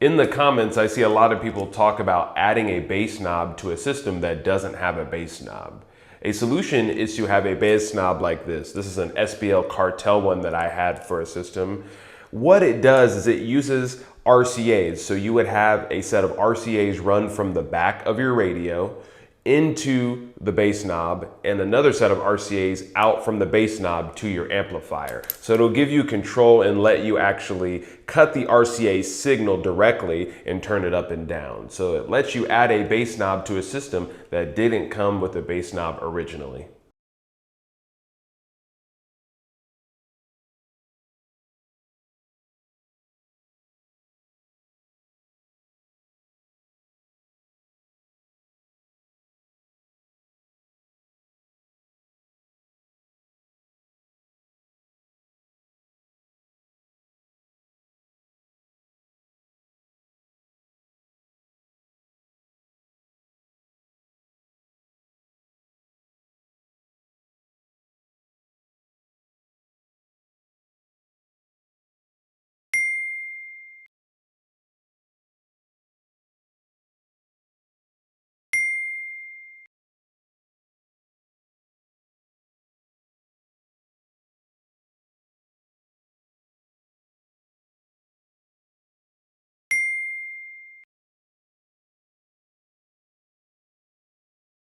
In the comments, I see a lot of people talk about adding a bass knob to a system that doesn't have a bass knob. A solution is to have a bass knob like this. This is an SBL Cartel one that I had for a system. What it does is it uses RCAs. So you would have a set of RCAs run from the back of your radio into the bass knob and another set of RCAs out from the bass knob to your amplifier. So it'll give you control and let you actually cut the RCA signal directly and turn it up and down. So it lets you add a bass knob to a system that didn't come with a bass knob originally.